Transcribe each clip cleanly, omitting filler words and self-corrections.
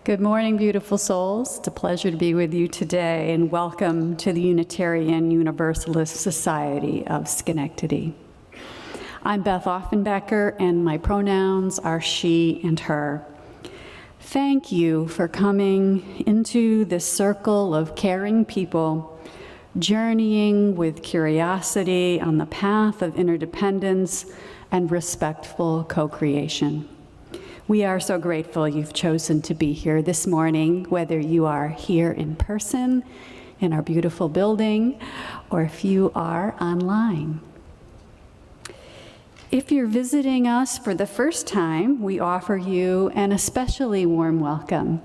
Good morning, beautiful souls. It's a pleasure to be with you today, and welcome to the Unitarian Universalist Society of Schenectady. I'm Beth Offenbacker, and my pronouns are she and her. Thank you for coming into this circle of caring people, journeying with curiosity on the path of interdependence and respectful co-creation. We are so grateful you've chosen to be here this morning, whether you are here in person in our beautiful building, or if you are online. If you're visiting us for the first time, we offer you an especially warm welcome.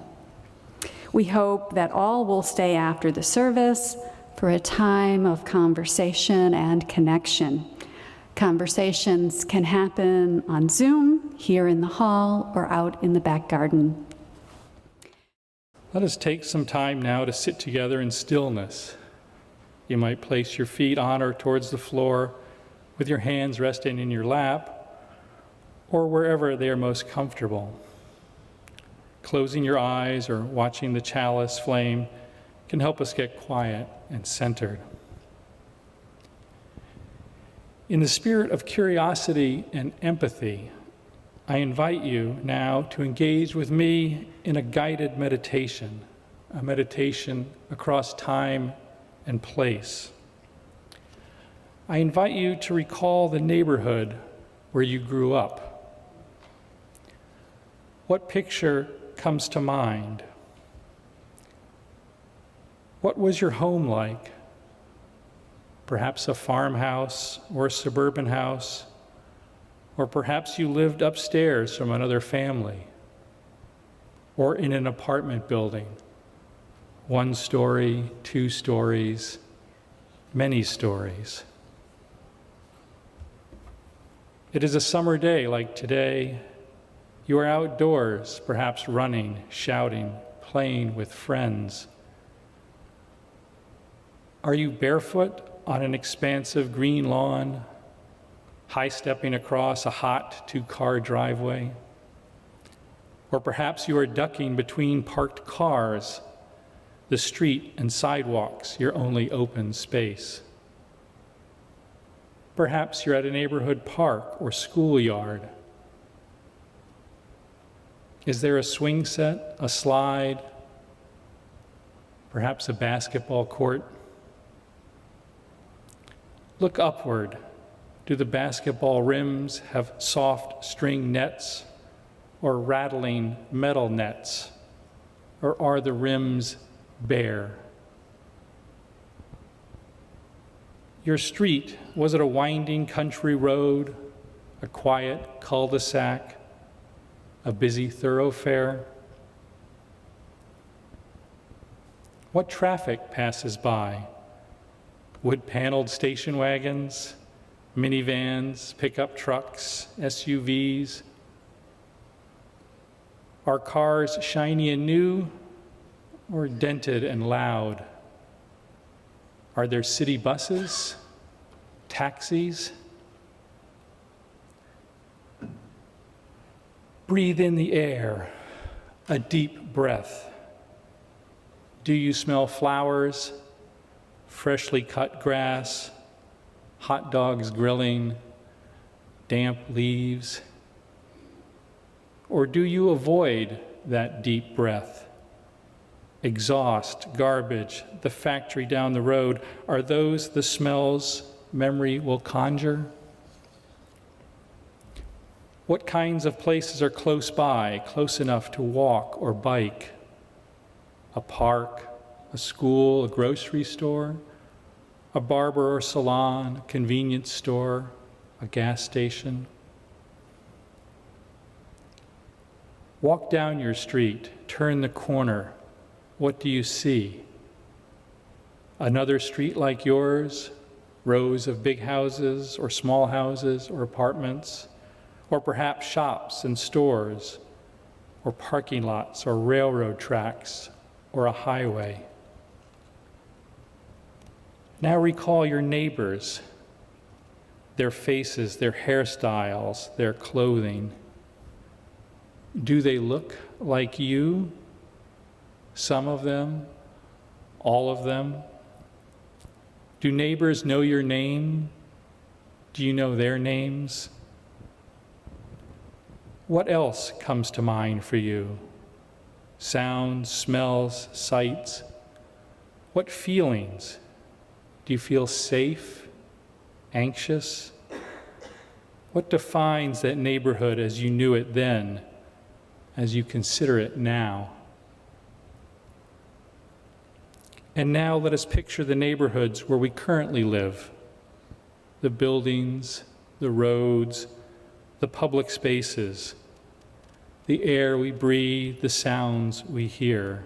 We hope that all will stay after the service for a time of conversation and connection. Conversations can happen on Zoom, here in the hall, or out in the back garden. Let us take some time now to sit together in stillness. You might place your feet on or towards the floor with your hands resting in your lap or wherever they are most comfortable. Closing your eyes or watching the chalice flame can help us get quiet and centered. In the spirit of curiosity and empathy, I invite you now to engage with me in a guided meditation, a meditation across time and place. I invite you to recall the neighborhood where you grew up. What picture comes to mind? What was your home like? Perhaps a farmhouse or a suburban house, or perhaps you lived upstairs from another family, or in an apartment building, 1 story, 2 stories, many stories. It is a summer day like today. You are outdoors, perhaps running, shouting, playing with friends. Are you barefoot on an expansive green lawn, high-stepping across a hot 2-car driveway? Or perhaps you are ducking between parked cars, the street and sidewalks, your only open space. Perhaps you're at a neighborhood park or schoolyard. Is there a swing set, a slide, perhaps a basketball court? Look upward. Do the basketball rims have soft string nets or rattling metal nets? Or are the rims bare? Your street, was it a winding country road, a quiet cul-de-sac, a busy thoroughfare? What traffic passes by? Wood-paneled station wagons, minivans, pickup trucks, SUVs. Are cars shiny and new or dented and loud? Are there city buses, taxis? Breathe in the air, a deep breath. Do you smell flowers, freshly cut grass, hot dogs grilling, damp leaves? Or do you avoid that deep breath? Exhaust, garbage, the factory down the road, are those the smells memory will conjure? What kinds of places are close by, close enough to walk or bike? A park, a school, a grocery store, a barber or salon, a convenience store, a gas station? Walk down your street, turn the corner. What do you see? Another street like yours, rows of big houses or small houses or apartments, or perhaps shops and stores, or parking lots or railroad tracks or a highway. Now recall your neighbors, their faces, their hairstyles, their clothing. Do they look like you Some of them? All of them? Do neighbors know your name? Do you know their names? What else comes to mind for you? Sounds, smells, sights? What feelings? Do you feel safe, anxious? What defines that neighborhood as you knew it then, as you consider it now? And now let us picture the neighborhoods where we currently live, the buildings, the roads, the public spaces, the air we breathe, the sounds we hear,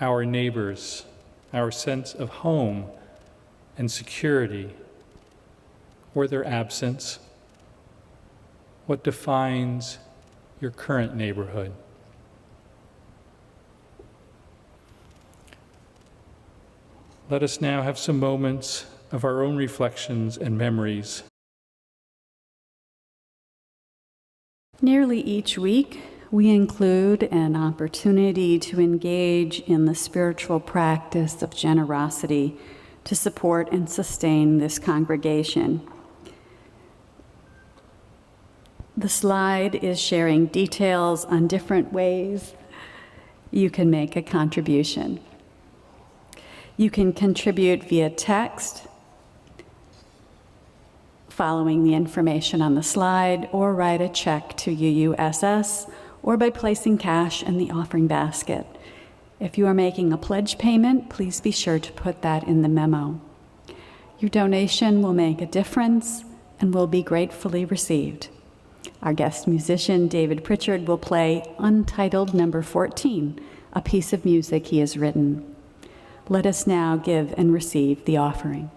our neighbors, our sense of home and security, or their absence. What defines your current neighborhood? Let us now have some moments of our own reflections and memories. Nearly each week, we include an opportunity to engage in the spiritual practice of generosity to support and sustain this congregation. The slide is sharing details on different ways you can make a contribution. You can contribute via text, following the information on the slide, or write a check to UUSS, or by placing cash in the offering basket. If you are making a pledge payment, please be sure to put that in the memo. Your donation will make a difference and will be gratefully received. Our guest musician, David Pritchard, will play Untitled Number 14, a piece of music he has written. Let us now give and receive the offering.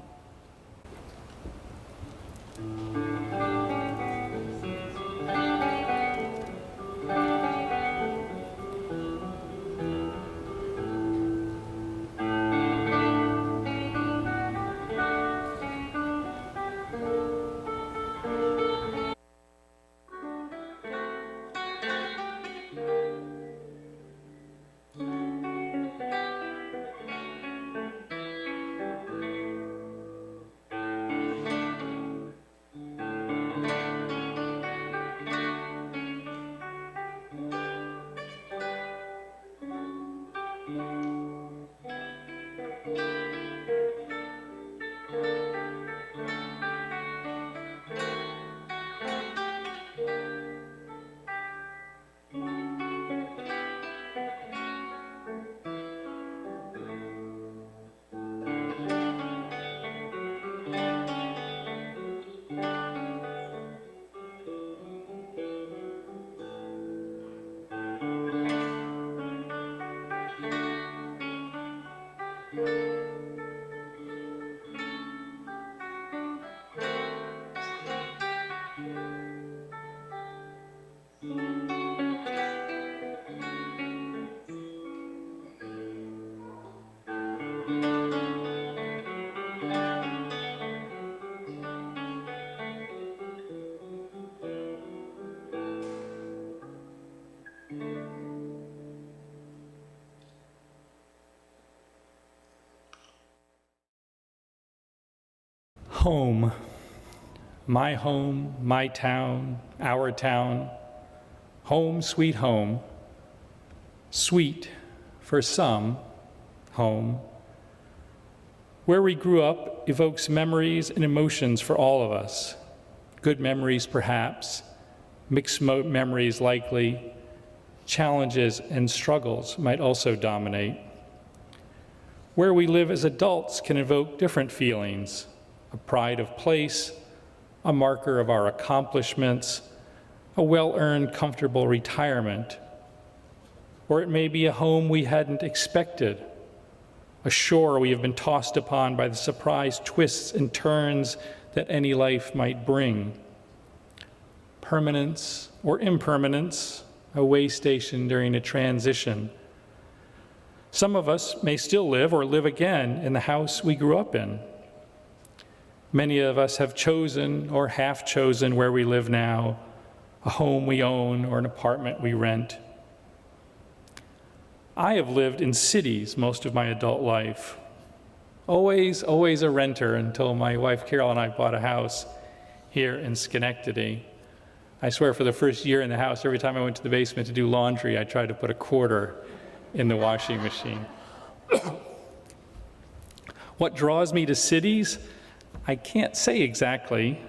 Home, my town, our town, home, sweet home, sweet for some, home. Where we grew up evokes memories and emotions for all of us. Good memories perhaps, mixed memories likely, challenges and struggles might also dominate. Where we live as adults can evoke different feelings, a pride of place, a marker of our accomplishments, a well-earned, comfortable retirement. Or it may be a home we hadn't expected, a shore we have been tossed upon by the surprise twists and turns that any life might bring. Permanence or impermanence, a way station during a transition. Some of us may still live or live again in the house we grew up in. Many of us have chosen or half chosen where we live now, a home we own or an apartment we rent. I have lived in cities most of my adult life. Always a renter until my wife Carol and I bought a house here in Schenectady. I swear for the first year in the house, every time I went to the basement to do laundry, I tried to put a quarter in the washing machine. What draws me to cities? I can't say exactly.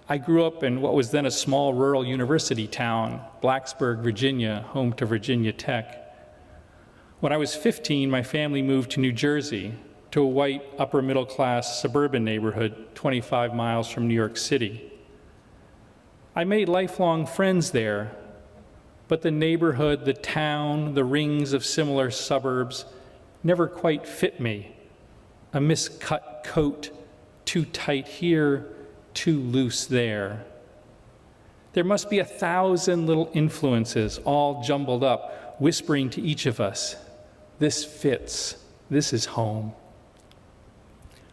I grew up in what was then a small rural university town, Blacksburg, Virginia, home to Virginia Tech. When I was 15, my family moved to New Jersey, to a white upper middle class suburban neighborhood 25 miles from New York City. I made lifelong friends there, but the neighborhood, the town, the rings of similar suburbs never quite fit me. A miscut coat, too tight here, too loose there. There must be 1,000 little influences all jumbled up, whispering to each of us, this fits, this is home.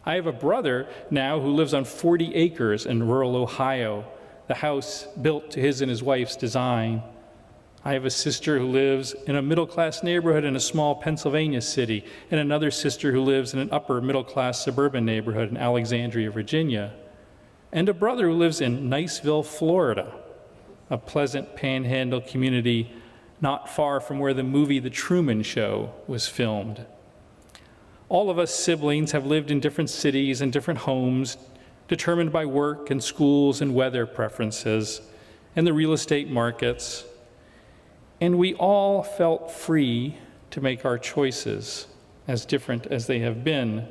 I have a brother now who lives on 40 acres in rural Ohio, the house built to his and his wife's design. I have a sister who lives in a middle-class neighborhood in a small Pennsylvania city, and another sister who lives in an upper middle-class suburban neighborhood in Alexandria, Virginia, and a brother who lives in Niceville, Florida, a pleasant panhandle community not far from where the movie The Truman Show was filmed. All of us siblings have lived in different cities and different homes, determined by work and schools and weather preferences and the real estate markets. And we all felt free to make our choices, as different as they have been.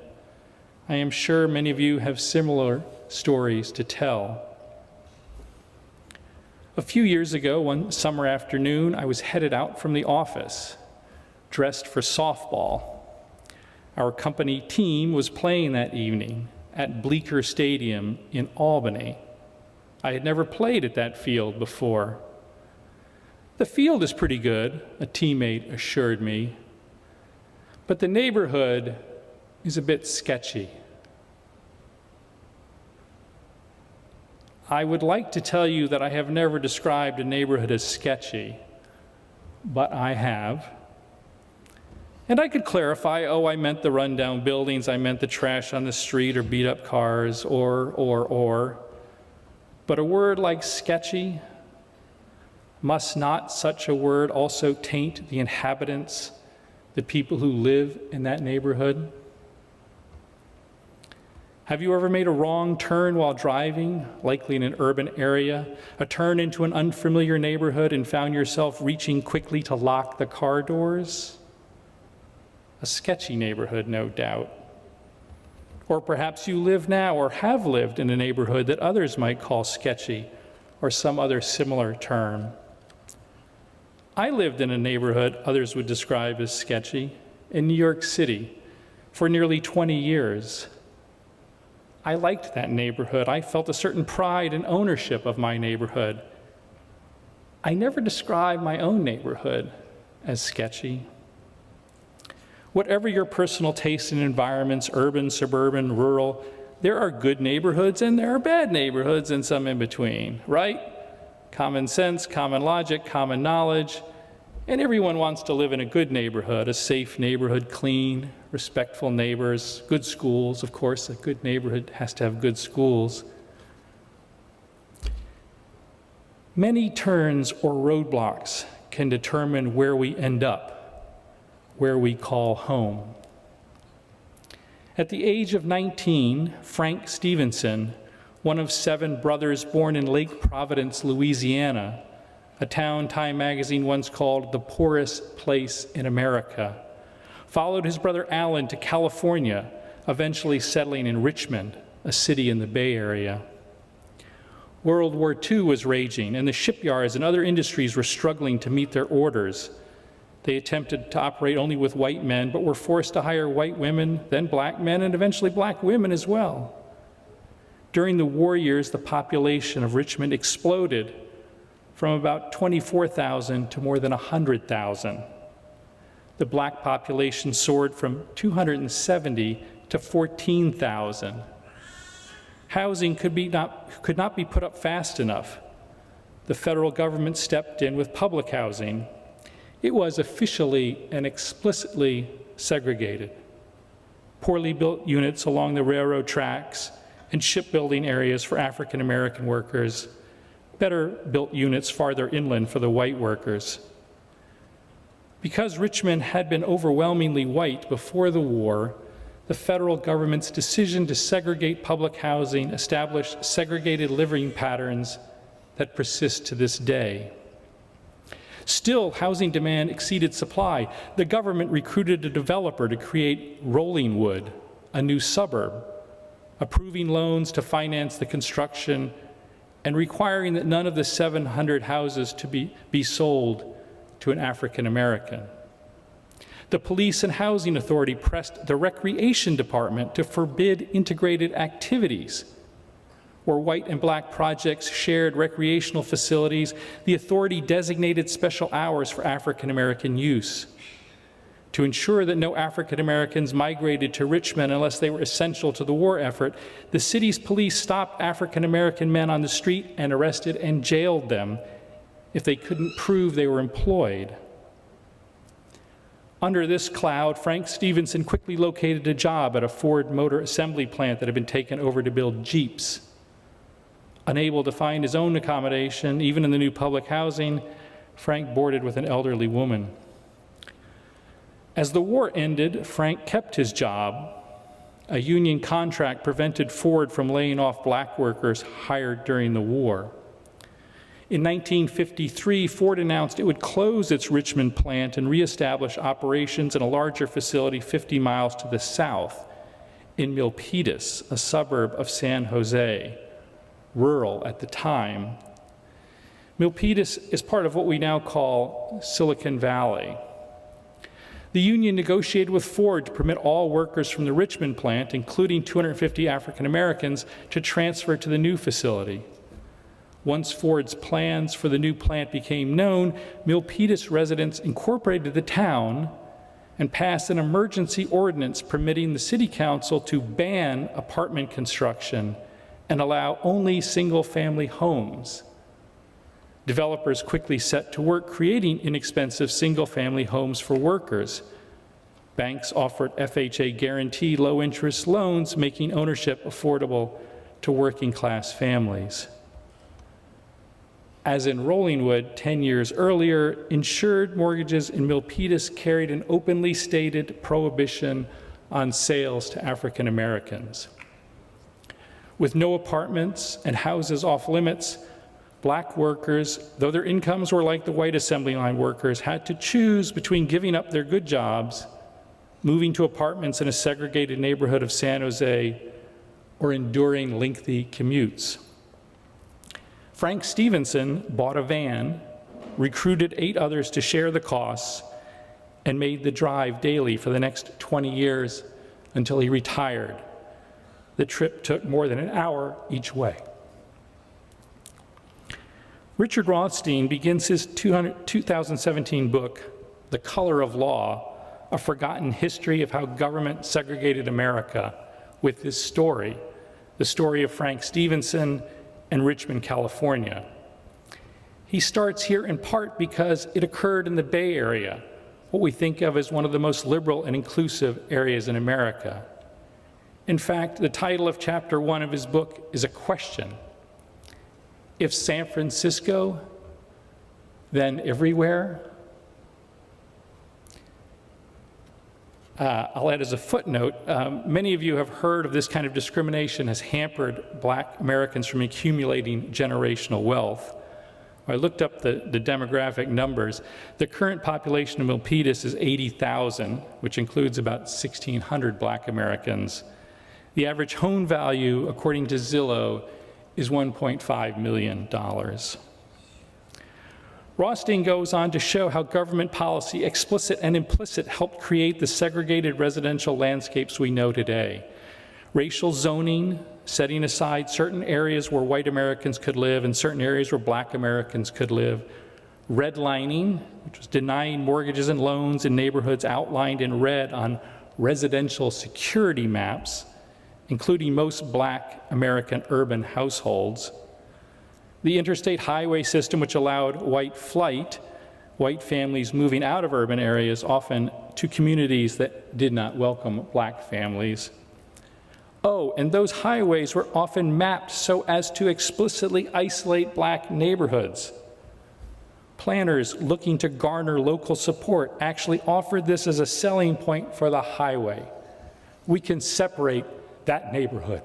I am sure many of you have similar stories to tell. A few years ago, one summer afternoon, I was headed out from the office, dressed for softball. Our company team was playing that evening at Bleecker Stadium in Albany. I had never played at that field before. The field is pretty good, a teammate assured me, but the neighborhood is a bit sketchy. I would like to tell you that I have never described a neighborhood as sketchy, but I have. And I could clarify, I meant the rundown buildings, I meant the trash on the street or beat up cars, or. But a word like sketchy, must not such a word also taint the inhabitants, the people who live in that neighborhood? Have you ever made a wrong turn while driving, likely in an urban area, a turn into an unfamiliar neighborhood and found yourself reaching quickly to lock the car doors? A sketchy neighborhood, no doubt. Or perhaps you live now or have lived in a neighborhood that others might call sketchy or some other similar term. I lived in a neighborhood others would describe as sketchy in New York City for nearly 20 years. I liked that neighborhood. I felt a certain pride and ownership of my neighborhood. I never described my own neighborhood as sketchy. Whatever your personal taste in environments, urban, suburban, rural, there are good neighborhoods and there are bad neighborhoods and some in between, right? Common sense, common logic, common knowledge, and everyone wants to live in a good neighborhood, a safe neighborhood, clean, respectful neighbors, good schools. Of course, a good neighborhood has to have good schools. Many turns or roadblocks can determine where we end up, where we call home. At the age of 19, Frank Stevenson, one of 7 brothers born in Lake Providence, Louisiana, a town Time magazine once called the poorest place in America, followed his brother Alan to California, eventually settling in Richmond, a city in the Bay Area. World War II was raging, and the shipyards and other industries were struggling to meet their orders. They attempted to operate only with white men, but were forced to hire white women, then black men, and eventually black women as well. During the war years, the population of Richmond exploded from about 24,000 to more than 100,000. The black population soared from 270 to 14,000. Housing could not be put up fast enough. The federal government stepped in with public housing. it was officially and explicitly segregated. Poorly built units along the railroad tracks and shipbuilding areas for African American workers, better built units farther inland for the white workers. Because Richmond had been overwhelmingly white before the war, the federal government's decision to segregate public housing established segregated living patterns that persist to this day. Still, housing demand exceeded supply. The government recruited a developer to create Rollingwood, a new suburb, approving loans to finance the construction and requiring that none of the 700 houses to be sold to an African American. The Police and Housing Authority pressed the Recreation Department to forbid integrated activities. Where white and black projects shared recreational facilities, the authority designated special hours for African American use. To ensure that no African Americans migrated to Richmond unless they were essential to the war effort, the city's police stopped African American men on the street and arrested and jailed them if they couldn't prove they were employed. Under this cloud, Frank Stevenson quickly located a job at a Ford Motor Assembly plant that had been taken over to build Jeeps. Unable to find his own accommodation, even in the new public housing, Frank boarded with an elderly woman. As the war ended, Frank kept his job. A union contract prevented Ford from laying off black workers hired during the war. In 1953, Ford announced it would close its Richmond plant and reestablish operations in a larger facility 50 miles to the south, in Milpitas, a suburb of San Jose, rural at the time. Milpitas is part of what we now call Silicon Valley. The union negotiated with Ford to permit all workers from the Richmond plant, including 250 African Americans, to transfer to the new facility. Once Ford's plans for the new plant became known, Milpitas residents incorporated the town and passed an emergency ordinance permitting the city council to ban apartment construction and allow only single-family homes. Developers quickly set to work creating inexpensive single-family homes for workers. Banks offered FHA-guaranteed low-interest loans, making ownership affordable to working-class families. As in Rollingwood 10 years earlier, insured mortgages in Milpitas carried an openly stated prohibition on sales to African Americans. With no apartments and houses off limits, black workers, though their incomes were like the white assembly line workers, had to choose between giving up their good jobs, moving to apartments in a segregated neighborhood of San Jose, or enduring lengthy commutes. Frank Stevenson bought a van, recruited 8 others to share the costs, and made the drive daily for the next 20 years until he retired. The trip took more than an hour each way. Richard Rothstein begins his 2017 book, The Color of Law, A Forgotten History of How Government Segregated America, with this story, the story of Frank Stevenson and Richmond, California. He starts here in part because it occurred in the Bay Area, what we think of as one of the most liberal and inclusive areas in America. In fact, the title of chapter 1 of his book is a question. If San Francisco, then everywhere? I'll add as a footnote, many of you have heard of this kind of discrimination has hampered black Americans from accumulating generational wealth. I looked up the demographic numbers. The current population of Milpitas is 80,000, which includes about 1,600 black Americans. The average home value, according to Zillow, is $1.5 million. Rothstein goes on to show how government policy, explicit and implicit, helped create the segregated residential landscapes we know today. Racial zoning, setting aside certain areas where white Americans could live and certain areas where black Americans could live. Redlining, which was denying mortgages and loans in neighborhoods outlined in red on residential security maps, including most black American urban households. The interstate highway system, which allowed white flight, white families moving out of urban areas, often to communities that did not welcome black families. Oh, and those highways were often mapped so as to explicitly isolate black neighborhoods. Planners looking to garner local support actually offered this as a selling point for the highway. We can separate that neighborhood.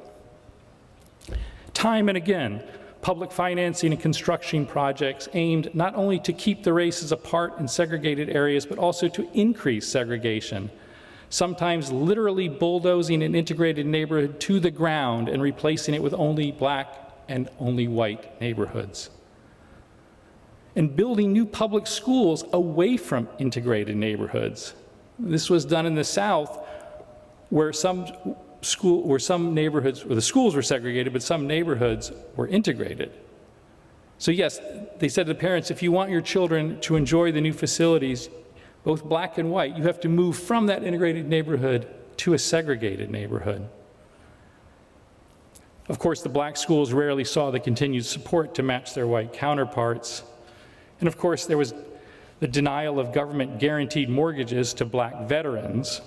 Time and again, public financing and construction projects aimed not only to keep the races apart in segregated areas, but also to increase segregation, sometimes literally bulldozing an integrated neighborhood to the ground and replacing it with only black and only white neighborhoods. And building new public schools away from integrated neighborhoods. This was done in the South, where the schools were segregated, but some neighborhoods were integrated. So yes, they said to the parents, if you want your children to enjoy the new facilities, both black and white, you have to move from that integrated neighborhood to a segregated neighborhood. Of course, the black schools rarely saw the continued support to match their white counterparts. And of course, there was the denial of government guaranteed mortgages to black veterans.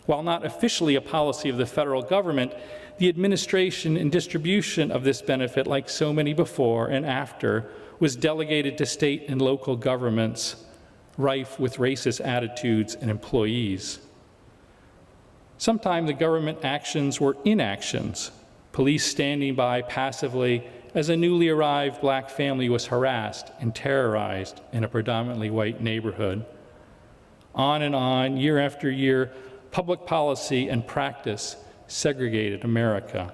While not officially a policy of the federal government, the administration and distribution of this benefit, like so many before and after, was delegated to state and local governments, rife with racist attitudes and employees. Sometimes the government actions were inactions, police standing by passively as a newly arrived black family was harassed and terrorized in a predominantly white neighborhood. On, year after year, public policy and practice segregated America.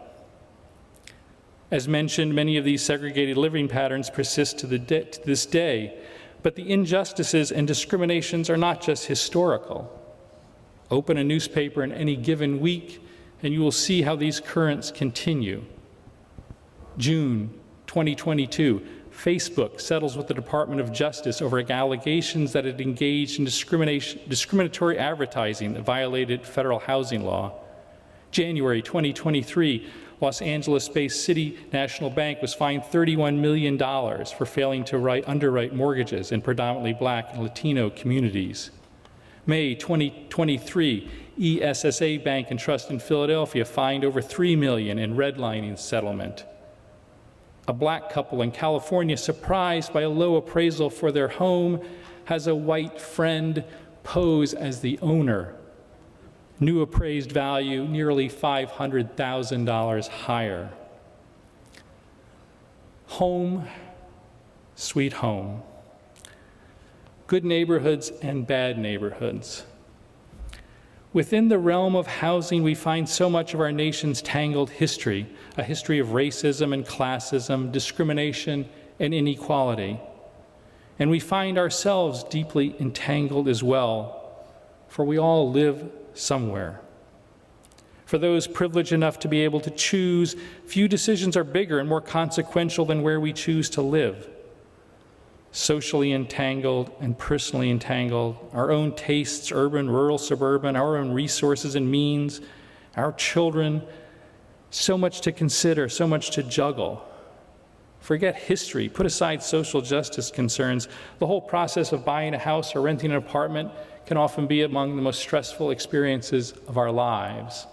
As mentioned, many of these segregated living patterns persist to this day, but the injustices and discriminations are not just historical. Open a newspaper in any given week, and you will see how these currents continue. June 2022, Facebook settles with the Department of Justice over allegations that it engaged in discriminatory advertising that violated federal housing law. January 2023, Los Angeles-based City National Bank was fined $31 million for failing to underwrite mortgages in predominantly black and Latino communities. May 2023, ESSA Bank and Trust in Philadelphia fined over $3 million in redlining settlement. A black couple in California, surprised by a low appraisal for their home, has a white friend pose as the owner. New appraised value nearly $500,000 higher. Home, sweet home. Good neighborhoods and bad neighborhoods. Within the realm of housing, we find so much of our nation's tangled history, a history of racism and classism, discrimination and inequality. And we find ourselves deeply entangled as well, for we all live somewhere. For those privileged enough to be able to choose, few decisions are bigger and more consequential than where we choose to live. Socially entangled and personally entangled, our own tastes, urban, rural, suburban, our own resources and means, our children, so much to consider, so much to juggle. Forget history, put aside social justice concerns. The whole process of buying a house or renting an apartment can often be among the most stressful experiences of our lives.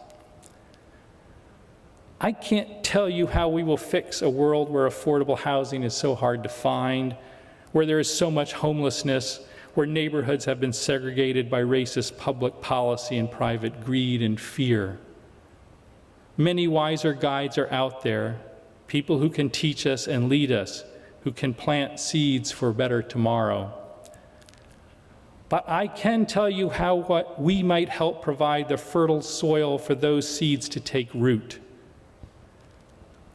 I can't tell you how we will fix a world where affordable housing is so hard to find, where there is so much homelessness, where neighborhoods have been segregated by racist public policy and private greed and fear. Many wiser guides are out there, people who can teach us and lead us, who can plant seeds for a better tomorrow. But I can tell you how we might help provide the fertile soil for those seeds to take root.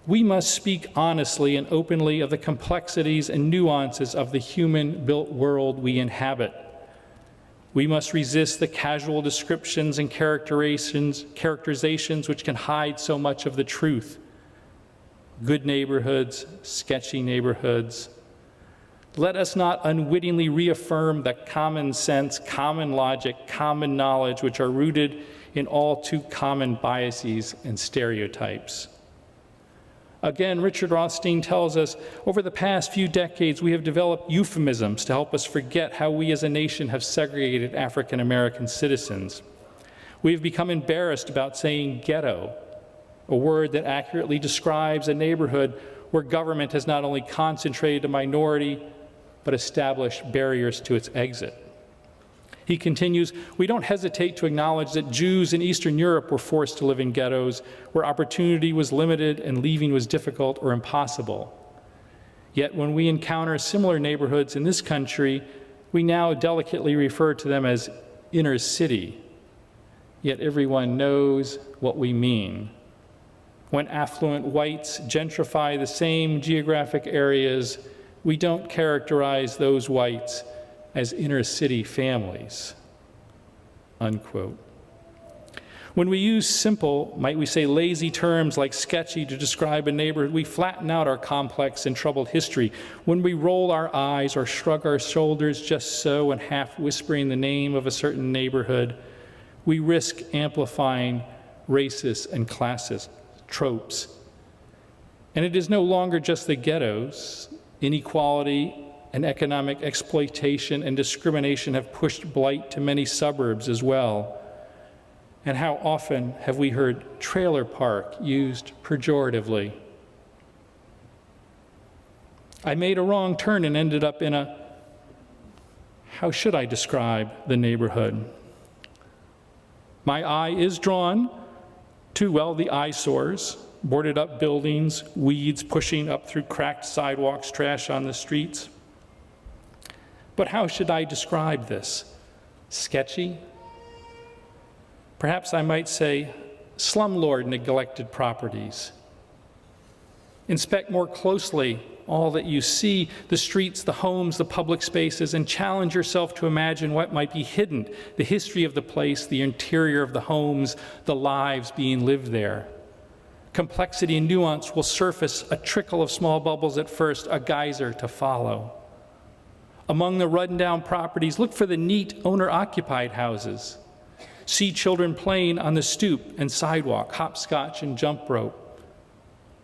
We must speak honestly and openly of the complexities and nuances of the human-built world we inhabit. We must resist the casual descriptions and characterizations which can hide so much of the truth. Good neighborhoods, sketchy neighborhoods. Let us not unwittingly reaffirm the common sense, common logic, common knowledge which are rooted in all too common biases and stereotypes. Again, Richard Rothstein tells us, over the past few decades, we have developed euphemisms to help us forget how we as a nation have segregated African American citizens. We have become embarrassed about saying ghetto, a word that accurately describes a neighborhood where government has not only concentrated a minority, but established barriers to its exit. He continues, we don't hesitate to acknowledge that Jews in Eastern Europe were forced to live in ghettos where opportunity was limited and leaving was difficult or impossible. Yet when we encounter similar neighborhoods in this country, we now delicately refer to them as inner city. Yet everyone knows what we mean. When affluent whites gentrify the same geographic areas, we don't characterize those whites as inner city families, unquote. When we use simple, might we say lazy terms like sketchy to describe a neighborhood, we flatten out our complex and troubled history. When we roll our eyes or shrug our shoulders just so and half whispering the name of a certain neighborhood, we risk amplifying racist and classist tropes. And it is no longer just the ghettos. Inequality and economic exploitation and discrimination have pushed blight to many suburbs as well. And how often have we heard trailer park used pejoratively? I made a wrong turn and ended up in a, how should I describe the neighborhood? My eye is drawn to, well, the eyesores, boarded up buildings, weeds pushing up through cracked sidewalks, trash on the streets. But how should I describe this? Sketchy? Perhaps I might say slumlord neglected properties. Inspect more closely all that you see, the streets, the homes, the public spaces, and challenge yourself to imagine what might be hidden, the history of the place, the interior of the homes, the lives being lived there. Complexity and nuance will surface, a trickle of small bubbles at first, a geyser to follow. Among the run-down properties, look for the neat owner-occupied houses. See children playing on the stoop and sidewalk, hopscotch and jump rope.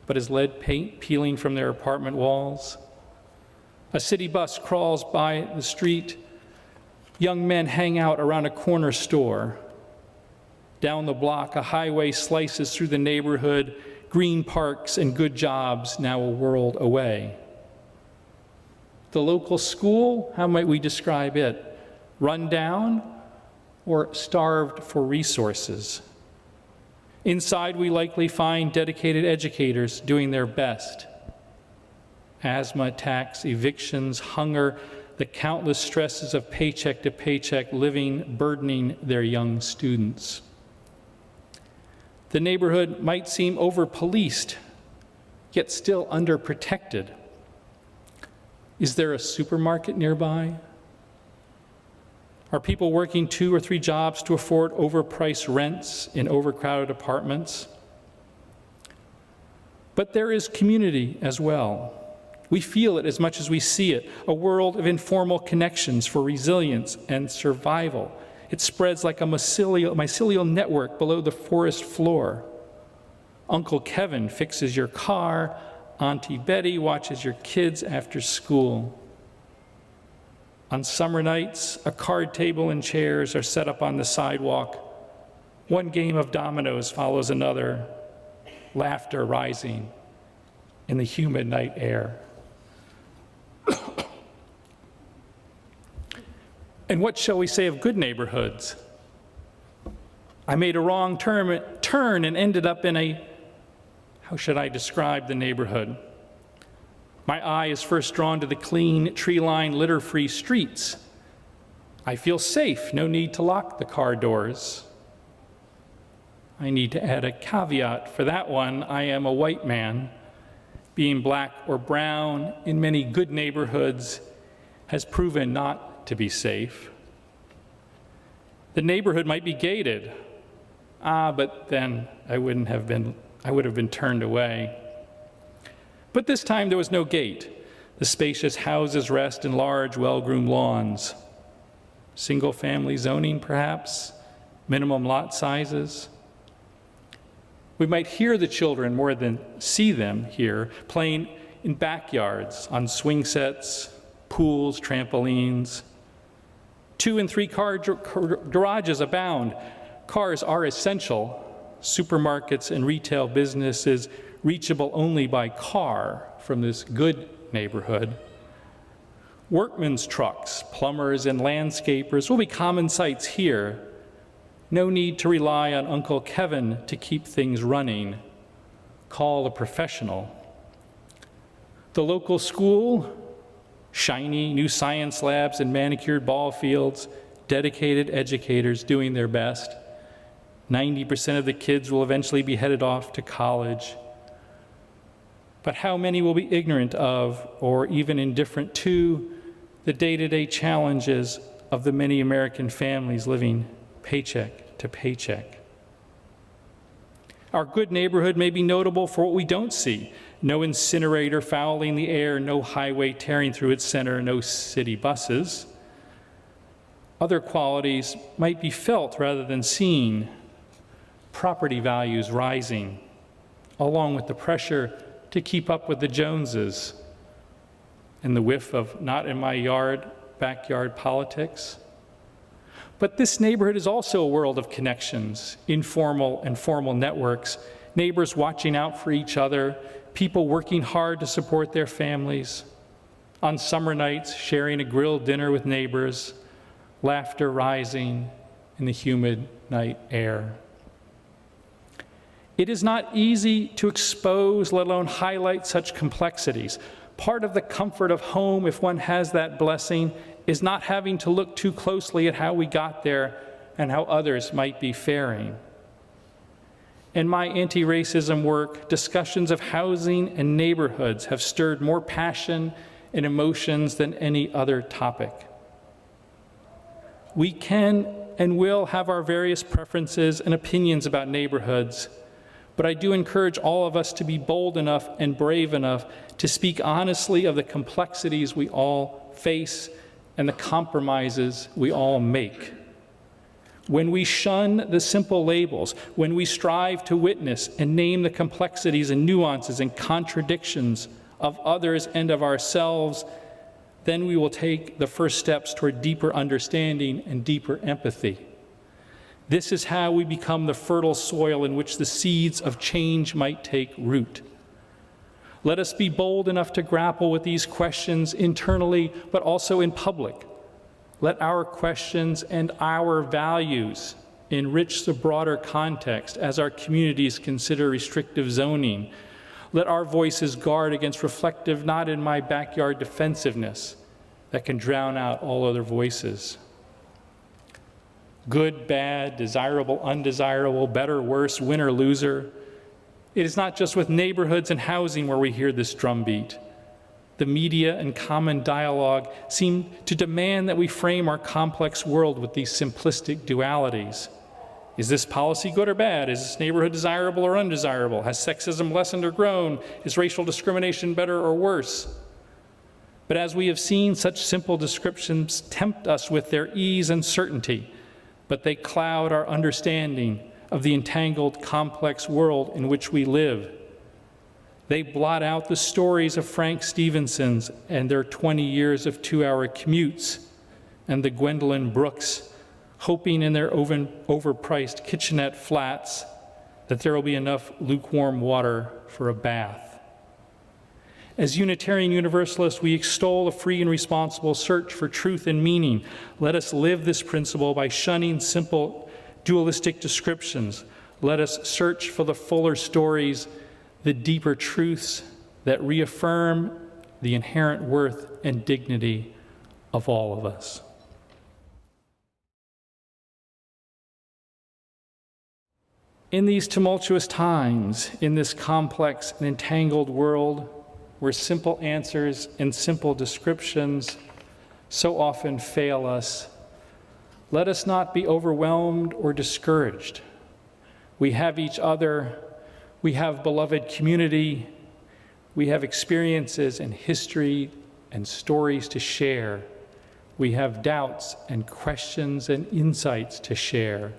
But is lead paint peeling from their apartment walls? A city bus crawls by the street. Young men hang out around a corner store. Down the block, a highway slices through the neighborhood, green parks and good jobs now a world away. The local school, how might we describe it? Run down or starved for resources? Inside, we likely find dedicated educators doing their best. Asthma attacks, evictions, hunger, the countless stresses of paycheck to paycheck living burdening their young students. The neighborhood might seem over-policed, yet still underprotected. Is there a supermarket nearby? Are people working 2 or 3 jobs to afford overpriced rents in overcrowded apartments? But there is community as well. We feel it as much as we see it, a world of informal connections for resilience and survival. It spreads like a mycelial network below the forest floor. Uncle Kevin fixes your car, Auntie Betty watches your kids after school. On summer nights, a card table and chairs are set up on the sidewalk. One game of dominoes follows another, laughter rising in the humid night air. And what shall we say of good neighborhoods? I made a wrong turn and ended up in a, how should I describe the neighborhood? My eye is first drawn to the clean, tree-lined, litter-free streets. I feel safe, no need to lock the car doors. I need to add a caveat. For that one, I am a white man. Being black or brown in many good neighborhoods has proven not to be safe. The neighborhood might be gated. But then I would have been turned away. But this time there was no gate. The spacious houses rest in large, well-groomed lawns. Single-family zoning, perhaps, minimum lot sizes. We might hear the children more than see them here, playing in backyards, on swing sets, pools, trampolines. 2- and 3-car garages abound. Cars are essential. Supermarkets and retail businesses reachable only by car from this good neighborhood. Workmen's trucks, plumbers, and landscapers will be common sights here. No need to rely on Uncle Kevin to keep things running. Call a professional. The local school, shiny new science labs and manicured ball fields, dedicated educators doing their best. 90% of the kids will eventually be headed off to college. But how many will be ignorant of, or even indifferent to, the day-to-day challenges of the many American families living paycheck to paycheck? Our good neighborhood may be notable for what we don't see. No incinerator fouling the air, no highway tearing through its center, no city buses. Other qualities might be felt rather than seen. Property values rising, along with the pressure to keep up with the Joneses and the whiff of not in my yard, backyard politics. But this neighborhood is also a world of connections, informal and formal networks, neighbors watching out for each other, people working hard to support their families. On summer nights, sharing a grilled dinner with neighbors, laughter rising in the humid night air. It is not easy to expose, let alone highlight such complexities. Part of the comfort of home, if one has that blessing, is not having to look too closely at how we got there and how others might be faring. In my anti-racism work, discussions of housing and neighborhoods have stirred more passion and emotions than any other topic. We can and will have our various preferences and opinions about neighborhoods, but I do encourage all of us to be bold enough and brave enough to speak honestly of the complexities we all face and the compromises we all make. When we shun the simple labels, when we strive to witness and name the complexities and nuances and contradictions of others and of ourselves, then we will take the first steps toward deeper understanding and deeper empathy. This is how we become the fertile soil in which the seeds of change might take root. Let us be bold enough to grapple with these questions internally, but also in public. Let our questions and our values enrich the broader context as our communities consider restrictive zoning. Let our voices guard against reflective, not in my backyard defensiveness that can drown out all other voices. Good, bad, desirable, undesirable, better, worse, winner, loser. It is not just with neighborhoods and housing where we hear this drumbeat. The media and common dialogue seem to demand that we frame our complex world with these simplistic dualities. Is this policy good or bad? Is this neighborhood desirable or undesirable? Has sexism lessened or grown? Is racial discrimination better or worse? But as we have seen, such simple descriptions tempt us with their ease and certainty, but they cloud our understanding of the entangled, complex world in which we live. They blot out the stories of Frank Stevenson's and their 20 years of 2-hour commutes, and the Gwendolyn Brooks hoping in their overpriced kitchenette flats that there will be enough lukewarm water for a bath. As Unitarian Universalists, we extol a free and responsible search for truth and meaning. Let us live this principle by shunning simple dualistic descriptions. Let us search for the fuller stories, the deeper truths that reaffirm the inherent worth and dignity of all of us. In these tumultuous times, in this complex and entangled world, where simple answers and simple descriptions so often fail us, let us not be overwhelmed or discouraged. We have each other, we have beloved community, we have experiences and history and stories to share. We have doubts and questions and insights to share.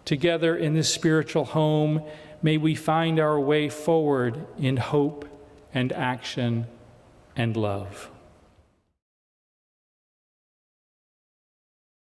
Together in this spiritual home, May we find our way forward in hope and action and love.